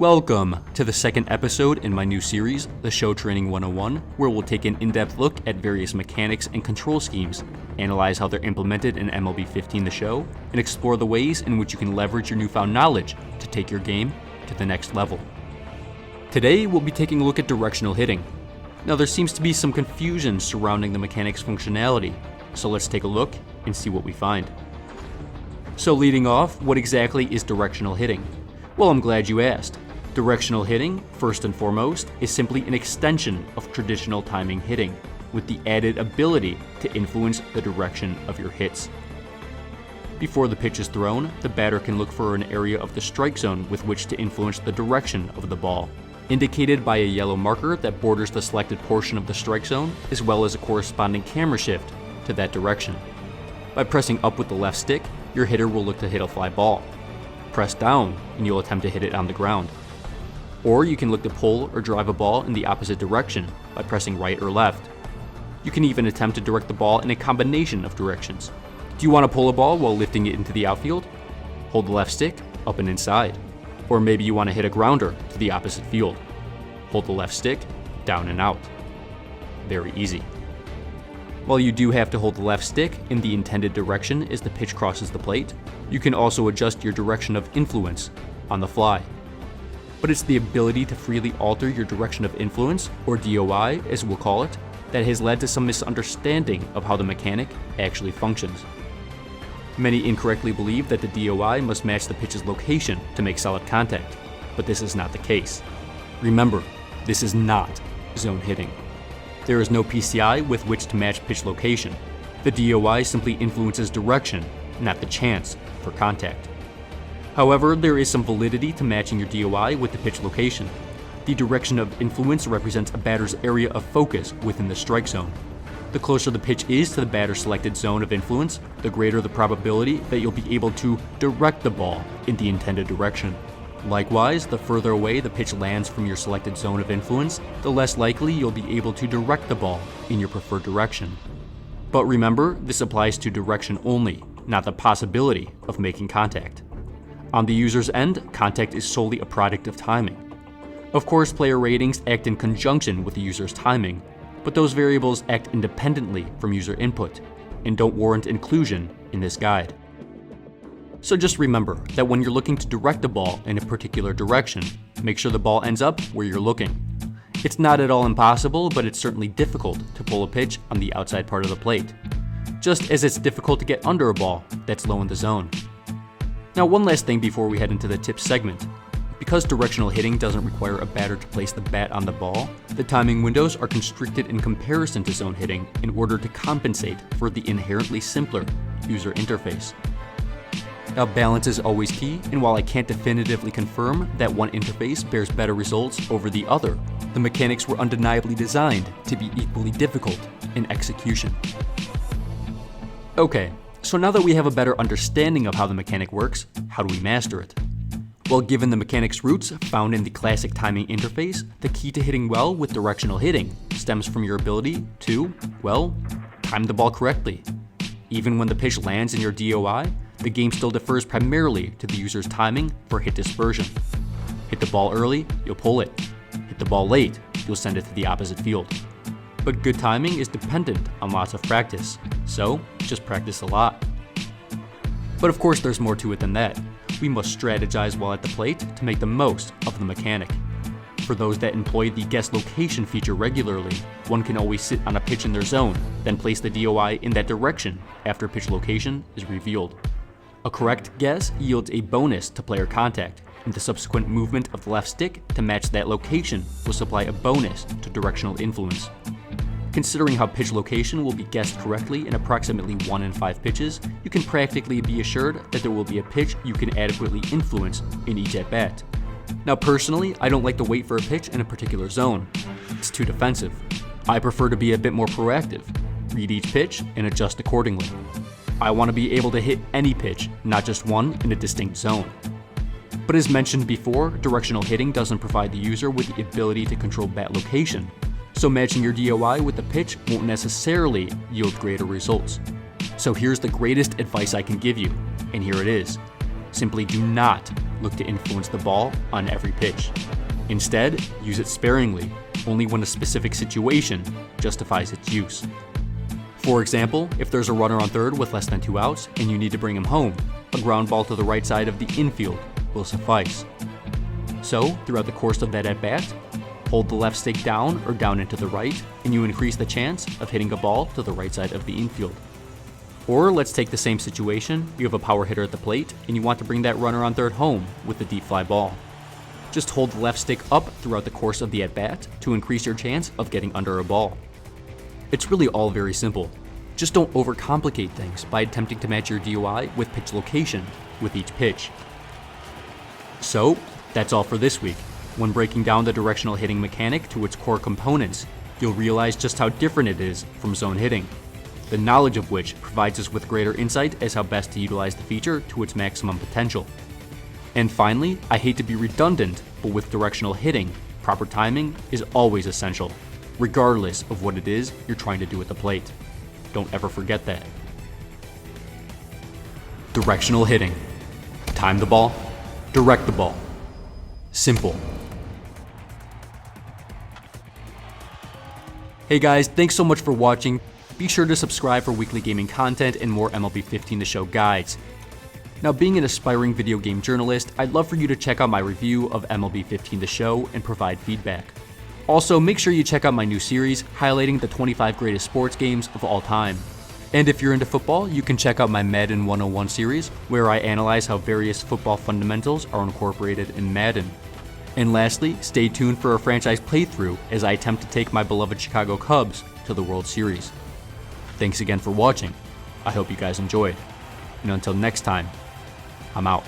Welcome to the second episode in my new series, The Show Training 101, where we'll take an in-depth look at various mechanics and control schemes, analyze how they're implemented in MLB 15 The Show, and explore the ways in which you can leverage your newfound knowledge to take your game to the next level. Today, we'll be taking a look at directional hitting. Now, there seems to be some confusion surrounding the mechanic's functionality, so let's take a look and see what we find. So leading off, what exactly is directional hitting? Well, I'm glad you asked. Directional hitting, first and foremost, is simply an extension of traditional timing hitting, with the added ability to influence the direction of your hits. Before the pitch is thrown, the batter can look for an area of the strike zone with which to influence the direction of the ball, indicated by a yellow marker that borders the selected portion of the strike zone, as well as a corresponding camera shift to that direction. By pressing up with the left stick, your hitter will look to hit a fly ball. Press down, and you'll attempt to hit it on the ground. Or you can look to pull or drive a ball in the opposite direction by pressing right or left. You can even attempt to direct the ball in a combination of directions. Do you want to pull a ball while lifting it into the outfield? Hold the left stick up and inside. Or maybe you want to hit a grounder to the opposite field. Hold the left stick down and out. Very easy. While you do have to hold the left stick in the intended direction as the pitch crosses the plate, you can also adjust your direction of influence on the fly. But it's the ability to freely alter your direction of influence, or DOI as we'll call it, that has led to some misunderstanding of how the mechanic actually functions. Many incorrectly believe that the DOI must match the pitch's location to make solid contact, but this is not the case. Remember, this is not zone hitting. There is no PCI with which to match pitch location. The DOI simply influences direction, not the chance for contact. However, there is some validity to matching your DOI with the pitch location. The direction of influence represents a batter's area of focus within the strike zone. The closer the pitch is to the batter's selected zone of influence, the greater the probability that you'll be able to direct the ball in the intended direction. Likewise, the further away the pitch lands from your selected zone of influence, the less likely you'll be able to direct the ball in your preferred direction. But remember, this applies to direction only, not the possibility of making contact. On the user's end, contact is solely a product of timing. Of course, player ratings act in conjunction with the user's timing, but those variables act independently from user input and don't warrant inclusion in this guide. So just remember that when you're looking to direct the ball in a particular direction, make sure the ball ends up where you're looking. It's not at all impossible, but it's certainly difficult to pull a pitch on the outside part of the plate, just as it's difficult to get under a ball that's low in the zone. Now, one last thing before we head into the tips segment. Because directional hitting doesn't require a batter to place the bat on the ball, the timing windows are constricted in comparison to zone hitting in order to compensate for the inherently simpler user interface. Now, balance is always key, and while I can't definitively confirm that one interface bears better results over the other, the mechanics were undeniably designed to be equally difficult in execution. Okay, so now that we have a better understanding of how the mechanic works, how do we master it? Well, given the mechanic's roots found in the classic timing interface, the key to hitting well with directional hitting stems from your ability to, well, time the ball correctly. Even when the pitch lands in your DOI, the game still defers primarily to the user's timing for hit dispersion. Hit the ball early, you'll pull it. Hit the ball late, you'll send it to the opposite field. But good timing is dependent on lots of practice, so just practice a lot. But of course there's more to it than that. We must strategize while at the plate to make the most of the mechanic. For those that employ the guess location feature regularly, one can always sit on a pitch in their zone, then place the DOI in that direction after pitch location is revealed. A correct guess yields a bonus to player contact, and the subsequent movement of the left stick to match that location will supply a bonus to directional influence. Considering how pitch location will be guessed correctly in approximately 1 in 5 pitches, you can practically be assured that there will be a pitch you can adequately influence in each at-bat. Now personally, I don't like to wait for a pitch in a particular zone. It's too defensive. I prefer to be a bit more proactive, read each pitch, and adjust accordingly. I want to be able to hit any pitch, not just one in a distinct zone. But as mentioned before, directional hitting doesn't provide the user with the ability to control bat location, so matching your DOI with the pitch won't necessarily yield greater results. So here's the greatest advice I can give you, and here it is. Simply do not look to influence the ball on every pitch. Instead, use it sparingly, only when a specific situation justifies its use. For example, if there's a runner on third with less than 2 outs and you need to bring him home, a ground ball to the right side of the infield will suffice. So, throughout the course of that at-bat, hold the left stick down or down into the right, and you increase the chance of hitting a ball to the right side of the infield. Or let's take the same situation, you have a power hitter at the plate, and you want to bring that runner on third home with a deep fly ball. Just hold the left stick up throughout the course of the at-bat to increase your chance of getting under a ball. It's really all very simple. Just don't overcomplicate things by attempting to match your DOI with pitch location with each pitch. So, that's all for this week. When breaking down the directional hitting mechanic to its core components, you'll realize just how different it is from zone hitting, the knowledge of which provides us with greater insight as how best to utilize the feature to its maximum potential. And finally, I hate to be redundant, but with directional hitting, proper timing is always essential, regardless of what it is you're trying to do at the plate. Don't ever forget that. Directional hitting. Time the ball, direct the ball. Simple. Hey guys, thanks so much for watching. Be sure to subscribe for weekly gaming content and more MLB 15 The Show guides. Now, being an aspiring video game journalist, I'd love for you to check out my review of MLB 15 The Show and provide feedback. Also, make sure you check out my new series highlighting the 25 greatest sports games of all time. And if you're into football, you can check out my Madden 101 series, where I analyze how various football fundamentals are incorporated in Madden. And lastly, stay tuned for a franchise playthrough as I attempt to take my beloved Chicago Cubs to the World Series. Thanks again for watching. I hope you guys enjoyed. And until next time, I'm out.